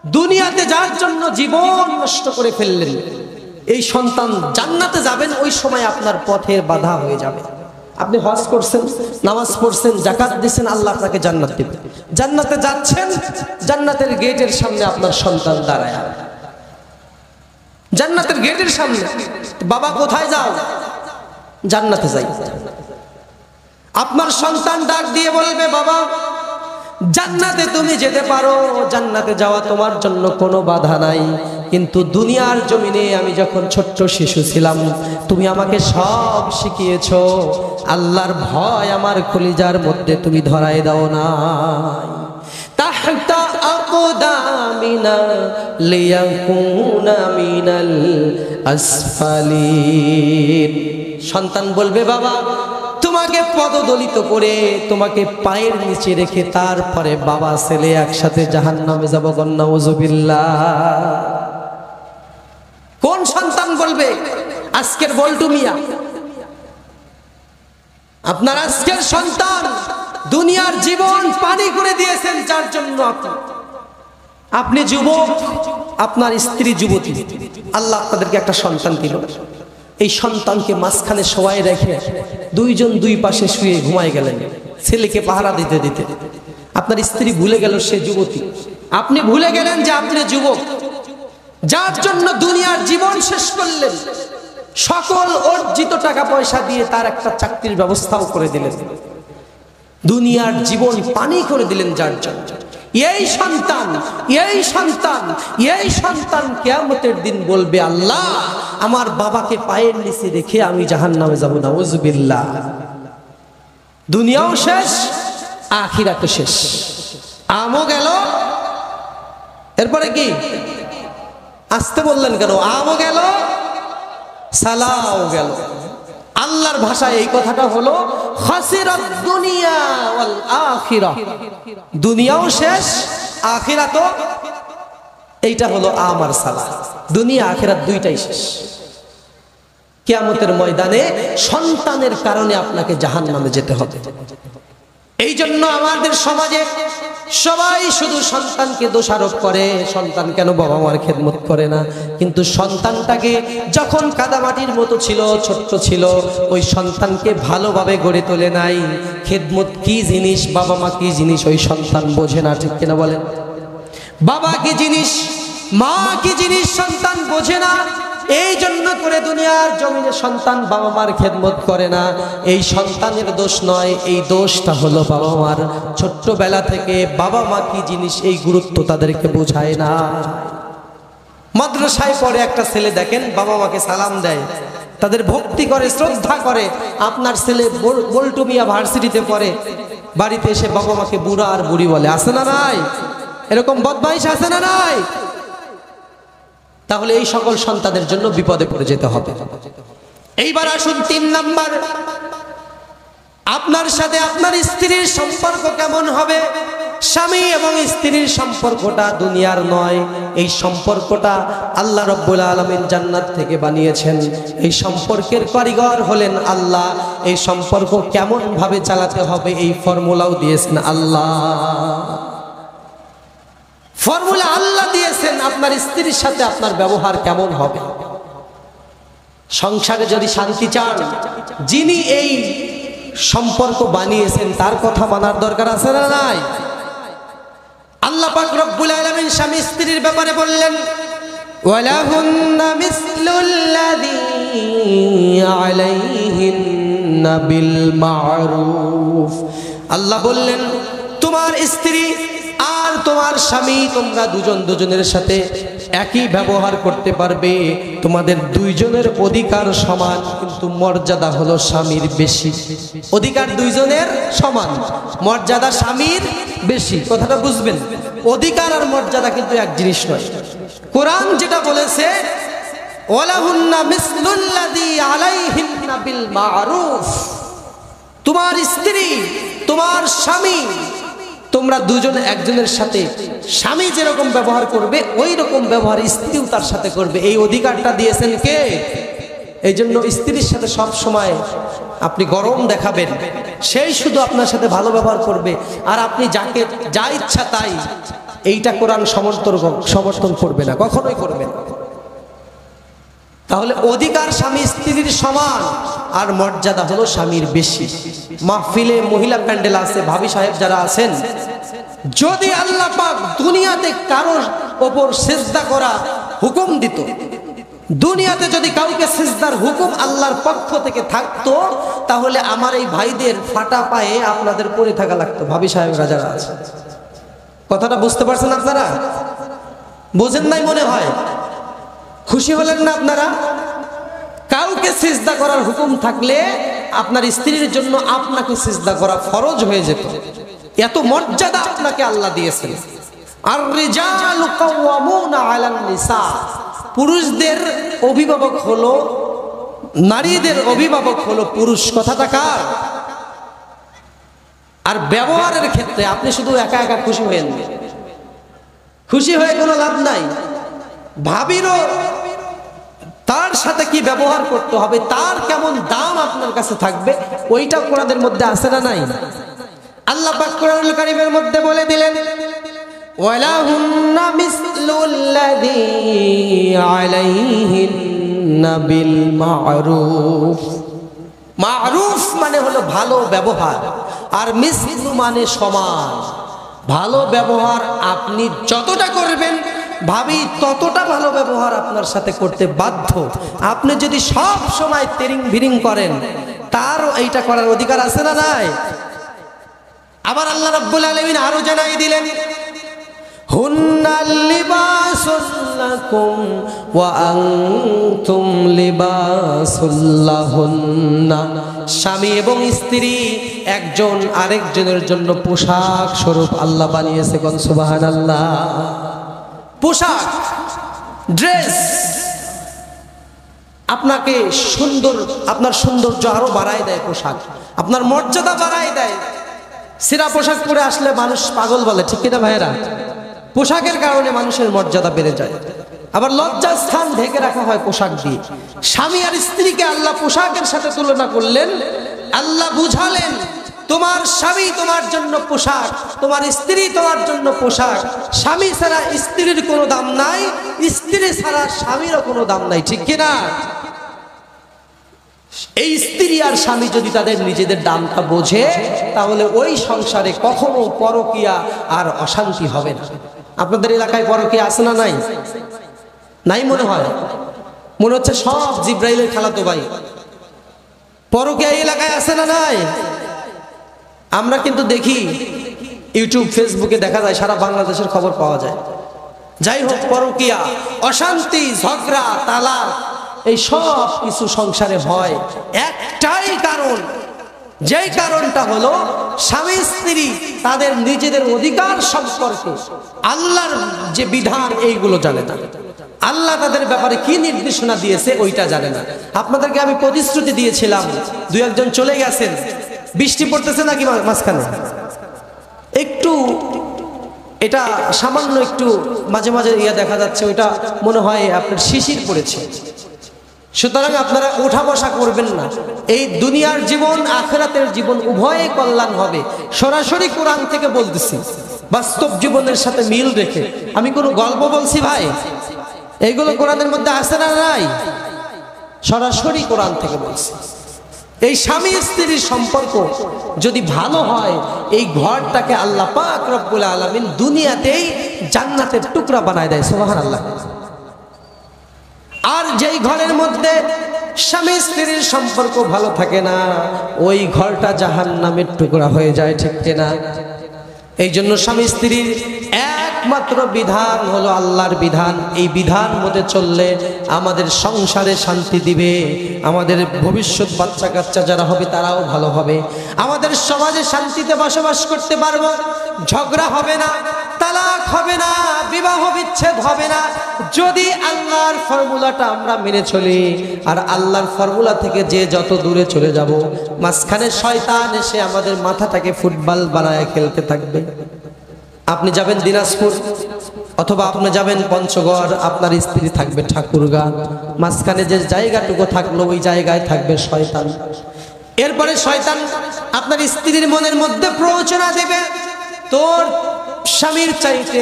দুনিয়াতে যার জন্য জীবন নষ্ট করে ফেললেন, এই সন্তান জান্নাতে যাবেন, ওই সময় আপনার পথের বাধা হয়ে যাবে। আপনি হজ করছেন, নামাজ পড়ছেন, যাকাত দিচ্ছেন, আল্লাহ আপনাকে জান্নাত দিবেন। জান্নাতে যাচ্ছেন, জান্নাতের গেটের সামনে আপনার সন্তান দাঁড়ায়, জান্নাতের গেটের সামনে। বাবা কোথায় যাও? জান্নাতে যাই। আপনার সন্তান ডাক দিয়ে বলবে, বাবা জান্নাতে তুমি যেতে পারো, জান্নাতে যাওয়া তোমার জন্য কোনো বাধা নাই, কিন্তু দুনিয়ার জমিনে আমি যখন ছোট্ট শিশু ছিলাম তুমি আমাকে সব শিখিয়েছো, আল্লাহর ভয় আমার কলিজার মধ্যে তুমি ধরাই দাও না। তাহতা আকদামিনা লিয়াকুনা মিনাল আসফালিন। সন্তান বলবে, বাবা তোমাকে পদদলিত করে, তোমাকে পায়ের নিচে রেখে তারপরে বাবা ছেলে একসাথে জাহান্নামে যাব। নাউযুবিল্লাহ। কোন সন্তান বলবে? আজকের বল্টু মিয়া। আপনার আজকের সন্তান দুনিয়ার জীবন পানি করে দিয়েছেন, যার জন্য আপনি যুবক, আপনার স্ত্রী যুবতী, আল্লাহ আপনাদেরকে একটা সন্তান দিল। এই সন্তানকে মাঝখানে শোয়াই রেখে দুইজন দুই পাশে শুয়ে ঘুমায় গেলেন, ছেলেকে পাহারা দিতে দিতে। আপনার স্ত্রী ভুলে গেল সে যুবতী, আপনি ভুলে গেলেন যে আপনি যুবক, যার জন্য দুনিয়ার জীবন শেষ করলেন, সকল অর্জিত টাকা পয়সা দিয়ে তার একটা চাকরির ব্যবস্থাও করে দিলেন, দুনিয়ার জীবন পানি করে দিলেন যার জন্য। এই সন্তান কিয়ামতের দিন বলবে, আল্লাহ আমার বাবাকে পায়ের নিচে রেখে আমি জাহান্নামে যাব। নাউযুবিল্লাহ। দুনিয়াও শেষ, আখিরাতও শেষ। আমও গেল, এরপরে কি? আসতে বললেন কেন? আমও গেল, সালাও গেল। আল্লাহর ভাষায় এই কথাটা হলো খাসিরাত দুনিয়া ওয়াল আখিরাহ। দুনিয়াও শেষ, আখিরাতও। এইটা হলো আমার সালাহ। দুনিয়া আখিরাত দুইটাই শেষ। কিয়ামতের ময়দানে সন্তানের কারণে আপনাকে জাহান্নামে যেতে হবে। এই জন্য আমাদের সমাজে সবাই শুধু সন্তানকে দোষারোপ করে, সন্তান কেন বাবা মার খেদমত করে না। কিন্তু সন্তানটাকে যখন কাদামাটির মতো ছিল, ছোট্ট ছিল, ওই সন্তানকে ভালোভাবে গড়ে তোলে নাই। খেদমত কি জিনিস, বাবা মা কি জিনিস ওই সন্তান বোঝে না, ঠিক কিনা বলেন? বাবা কি জিনিস, মা কি জিনিস সন্তান বোঝে না। এই জন্য করে দুনিয়ার জমিনে সন্তান বাবা মার খেদমত করে না। এই সন্তানের দোষ নয়, এই দোষটা হলো বাবা মার। ছোট্টবেলা থেকে বাবা মা কি জিনিস এই গুরুত্ব তাদেরকে বোঝায় না। মাদ্রাসায় পড়ে একটা ছেলে দেখেন, বাবা মাকে সালাম দেয়, তাদের ভক্তি করে, শ্রদ্ধা করে। আপনার ছেলে বল্টু মিয়া ভার্সিটিতে পড়ে, বাড়িতে এসে বাবা মাকে বুড়া আর বুড়ি বলে। আছে না নাই? এরকম বদমাইশ আছে না নাই? তাহলে এই সকল সন্তানের জন্য বিপদে পড়ে যেতে হবে। এইবার আসুন ৩ নাম্বার, আপনার সাথে আপনার স্ত্রীর সম্পর্ক কেমন হবে। স্বামী এবং স্ত্রীর সম্পর্কটা দুনিয়ার নয়, এই সম্পর্কটা আল্লাহ রাব্বুল আলামিন জান্নাত থেকে বানিয়েছেন। এই সম্পর্কের কারিগর হলেন আল্লাহ। এই সম্পর্ক কেমন ভাবে চালাতে হবে এই ফর্মুলাও দিয়েছেন আল্লাহ। ফর্মুলা আল্লাহ দিয়েছেন। আপনার স্ত্রীর সাথে আপনার ব্যবহার কেমন হবে। সংসারে যদি শান্তি চান, যিনি এই সম্পর্ক বানিয়েছেন তার কথা মানার দরকার আছে না নাই? আল্লাহ পাক রব্বুল আলামিন স্বামী স্ত্রীর ব্যাপারে বললেন, ওয়ালাহুন্না মিসলুল্লাযী আলাইহিন্না বিল মা'রুফ। আল্লাহ বললেন, তোমার স্ত্রী আর তোমার স্বামী, তোমরা দুজন দুজনের সাথে একই ব্যবহার করতে পারবে। তোমাদের দুইজনের অধিকার সমান, কিন্তু মর্যাদা হলো স্বামীর বেশি। অধিকার দুইজনের সমান, মর্যাদা স্বামীর বেশি। কথাটা বুঝবেন, অধিকার আর মর্যাদা কিন্তু এক জিনিস নয়। কোরআন যেটা বলেছে, ওয়ালাহুন্না মিসলুল্লাযী আলাইহিন্না বিল মা'রুফ, তোমার স্ত্রী তোমার স্বামী, তোমরা দুজন একজনের সাথে স্বামী যেরকম ব্যবহার করবে ওই রকম ব্যবহার স্ত্রীও তার সাথে করবে। এই অধিকারটা দিয়েছেন কে? এই জন্য স্ত্রীর সাথে সব সময় আপনি গরম দেখাবেন, সেই শুধু আপনার সাথে ভালো ব্যবহার করবে। আর আপনি যাকে যা ইচ্ছা তাই এইটা কোরআন সমর্থন করবে না, কখনোই করবে না। তাহলে অধিকার স্বামী স্ত্রীর সমান, আর মর্যাদা হলো স্বামীর বেশি। মাহফিলে মহিলা প্যান্ডেল আছে, ভাবি সাহেব যারা আছেন, যদি আল্লাহ পাক দুনিয়াতে কারোর ওপর সিজদা করা হুকুম দিত, দুনিয়াতে যদি কাউকে সিজদার হুকুম আল্লাহর পক্ষ থেকে থাকতো, তাহলে আমার এই ভাইদের ফাটা পায়ে আপনাদের পড়ে থাকা লাগতো। ভাবি সাহেবরা যারা আছে, কথাটা বুঝতে পারছেন আপনারা? বোঝেন নাই মনে হয়? খুশি হলেন না আপনারা? কাউকে সিজদা করার হুকুম থাকলে আপনার স্ত্রীর জন্য আপনাকে সিজদা করা ফরজ হয়ে যেত। এত মর্যাদা আপনাকে আল্লাহ দিয়েছেন। আর রিজালু কাওয়ামুনা আলান নিসা, পুরুষদের অভিভাবক হলো, নারীদের অভিভাবক হলো পুরুষ। কথাটা কার? আর ব্যবহারের ক্ষেত্রে আপনি শুধু একা একা খুশি হয়েন, খুশি হয়ে কোনো লাভ নাই। ভাবিরও তার সাথে কি ব্যবহার করতে হবে, তার কেমন দাম আপনার কাছে থাকবে, ওইটা কোরআনের মধ্যে আছে না নাই? আল্লাহ পাক কোরআনুল কারীমের মধ্যে বলে দিলেন, ওয়ালাহুন্না মিসলুল্লাযী আলাইহিন্না বিল মা'রুফ। মা'রুফ মানে হলো ভালো ব্যবহার, আর মিসলু মানে সমান। ভালো ব্যবহার আপনি যতটা করবেন, ভাবি ততটা ভালো ব্যবহার আপনার সাথে করতে বাধ্য। আপনি যদি সব সময় তেরিং ভিরিং করেন, তারও এইটা করার অধিকার আছে না নাই? আবার আল্লাহ রাব্বুল আলামিন আরো জানাই দিলেন, হুন্না লিবাসুল লাকুম ওয়া আনতুম লিবাসুল লাহুন্না। স্বামী এবং স্ত্রী একজন আরেকজনের জন্য পোশাক স্বরূপ আল্লাহ বানিয়েছে। কোন সুবহানাল্লাহ। পোশাক, ড্রেস আপনাকে সুন্দর, আপনার সৌন্দর্য আরো বাড়ায় দেয়। পোশাক আপনার মর্যাদা বাড়ায় দেয়। সিরা পোশাক পরে আসলে মানুষ পাগল বলে, ঠিক কিনা ভাইয়েরা? পোশাকের কারণে মানুষের মর্যাদা বেড়ে যায়। আবার লজ্জার স্থান ঢেকে রাখা হয় পোশাক দিয়ে। স্বামী আর স্ত্রীকে আল্লাহ পোশাকের সাথে তুলনা করলেন। আল্লাহ বুঝালেন, তোমার স্বামী তোমার জন্য পোশাক, তোমার স্ত্রী তোমার জন্য পোশাক। স্বামী ছাড়া স্ত্রীর কোনো দাম নাই, স্ত্রী ছাড়া স্বামীরও কোনো দাম নাই, ঠিক কিনা? এই স্ত্রী আর স্বামী যদি তাদের নিজেদের দামটা বোঝে, তাহলে ওই সংসারে কখনো পরকীয়া আর অশান্তি হবে না। আপনাদের এলাকায় পরকীয়া আছে না নাই? নাই মনে হয়, মনে হচ্ছে সব জিব্রাইলের খালাতো ভাই। পরকীয়া এই এলাকায় আছে না নাই? আমরা কিন্তু দেখি ইউটিউব ফেসবুকে দেখা যায়, সারা বাংলাদেশের খবর পাওয়া যায়। যাই হোক, পরকীয়া, অশান্তি, ঝগড়া, তালাক, এই সব কিছু সংসারে হয় একটাই কারণ, যেই কারণটা হলো স্বামী স্ত্রী তাদের নিজেদের অধিকার সম্পর্কে আল্লাহর যে বিধান এইগুলো জানে না। আল্লাহ তাদের ব্যাপারে কি নির্দেশনা দিয়েছে ওইটা জানে না। আপনাদেরকে আমি প্রতিশ্রুতি দিয়েছিলাম, দুই একজন চলে গেছেন। বৃষ্টি পড়তেছে নাকি মাঝখানে? একটু এটা সামান্য একটু মাঝে মাঝে দেখা যাচ্ছে, ওইটা মনে হয় আপনার শিশির পড়েছে। সুতরাং আপনারা ওঠা বসা করবেন না। এই দুনিয়ার জীবন আখিরাতের জীবন উভয়ে কল্যাণ হবে। সরাসরি কোরআন থেকে বলতেছি, বাস্তব জীবনের সাথে মিল রেখে। আমি কোনো গল্প বলছি ভাই? এইগুলো কোরআনের মধ্যে আছে না নাই? সরাসরি কোরআন থেকে বলছি। এই স্বামী স্ত্রীর সম্পর্ক যদি ভালো হয়, এই ঘরটাকে আল্লাহ পাক রব্বুল আলামিন দুনিয়াতেই জান্নাতের টুকরা বানায় দেয়। সুবহানাল্লাহ। আর যেই ঘরের মধ্যে স্বামী স্ত্রীর সম্পর্ক ভালো থাকে না, ওই ঘরটা জাহান্নামের টুকরা হয়ে যায়, ঠিক কিনা? এই জন্য স্বামী স্ত্রীর একমাত্র বিধান হলো আল্লাহর বিধান। এই বিধান মতে চললে আমাদের সংসারে শান্তি দিবে, আমাদের ভবিষ্যৎ বাচ্চা কাচ্চা যারা হবে তারাও ভালো হবে, আমাদের সমাজে শান্তিতে বসবাস করতে পারবো। ঝগড়া হবে না, তালাক হবে না, বিবাহ বিচ্ছেদ হবে না, যদি আল্লাহর ফর্মুলাটা আমরা মেনে চলি। আর আল্লাহর ফর্মুলা থেকে যে যত দূরে চলে যাব, মাঝখানে শয়তান এসে আমাদের মাথাটাকে ফুটবল বানায় খেলতে থাকবে। আপনি যাবেন দিনাজপুর অথবা আপনি যাবেন পঞ্চগড়, আপনার স্ত্রী থাকবে ঠাকুরগাঁ, মাঝখানে যে জায়গাটুকু থাকলো ওই জায়গায় থাকবে শয়তান। এরপরে শয়তান আপনার স্ত্রীর মনের মধ্যে প্ররোচনা দেবে, তোর স্বামীর চাইতে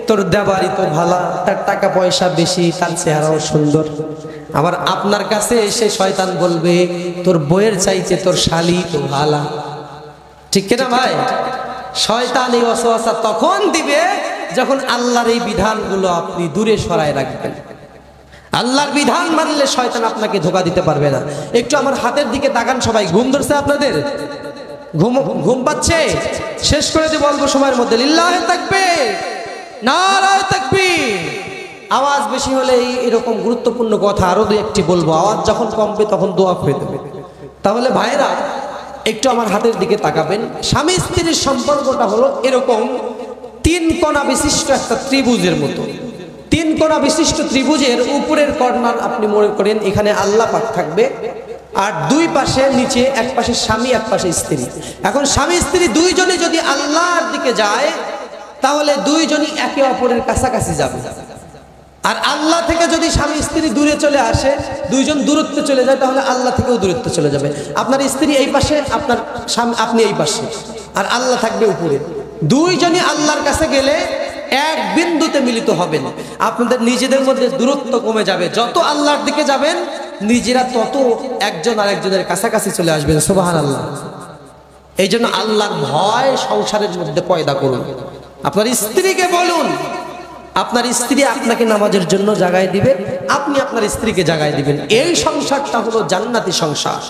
তোর দেবারই তো ভালা, তার টাকা পয়সা বেশি, তার চেহারাও সুন্দর। আবার আপনার কাছে এসে শয়তান বলবে তোর বইয়ের চাইতে তোর শালি তো ভালা। ঠিক কিনা ভাই? শয়তান এই ওয়াসওয়াসা তখন দিবে যখন আল্লাহর এই বিধানগুলো আপনি দূরে সরায় রাখবেন। আল্লাহর বিধান মানলে শয়তান আপনাকে ধোঁকা দিতে পারবে না। একটু আমার হাতের দিকে তাকান সবাই। ঘুম ধরছে আপনাদের? ঘুম পাচ্ছে? শেষ করে দেব অল্প সময়ের মধ্যে। লিল্লাহে তাকবীর, নারায়ে তাকবীর। আওয়াজ বেশি হলে এরকম গুরুত্বপূর্ণ কথা আরো দুই একটি বলবো। আওয়াজ যখন কমবে তখন দোয়া করে দেবে। তাহলে ভাইরা একটু আমার হাতের দিকে তাকাবেন। স্বামী স্ত্রীর সম্পর্কটা হলো এরকম তিন কোণা বিশিষ্ট একটা ত্রিভুজের মতো। তিন কোণা বিশিষ্ট ত্রিভুজের উপরের কর্নার আপনি মনে করেন এখানে আল্লাহ পাক থাকবে, আর দুই পাশে নিচে, এক পাশে স্বামী এক পাশে স্ত্রী। এখন স্বামী স্ত্রী দুইজনে যদি আল্লাহর দিকে যায় তাহলে দুইজনই একে অপরের কাছাকাছি যাবে। আর আল্লাহ থেকে যদি স্বামী স্ত্রী দূরে চলে আসে, দুইজন দূরত্বে চলে যায়, তাহলে আল্লাহ থেকেও দূরত্বে চলে যাবে। আপনার স্ত্রী এই পাশে, আপনার স্বামী আপনি এই পাশে, আর আল্লাহ থাকবে উপরে। দুইজনই আল্লাহর কাছে গেলে এক বিন্দুতে মিলিত হবেন। আপনাদের নিজেদের মধ্যে দূরত্ব কমে যাবে। যত আল্লাহর দিকে যাবেন নিজেরা তত একজন আরেকজনের কাছাকাছি চলে আসবেন। সুবহানাল্লাহ। এই জন্য আল্লাহর ভয় সংসারের মধ্যে পয়দা করুন। আপনার স্ত্রীকে বলুন, আপনার স্ত্রী আপনাকে নামাজের জন্য জাগায় দিবে, আপনি আপনার স্ত্রীকে জাগায় দিবেন। এই সংসারটা হলো জান্নাতি সংসার।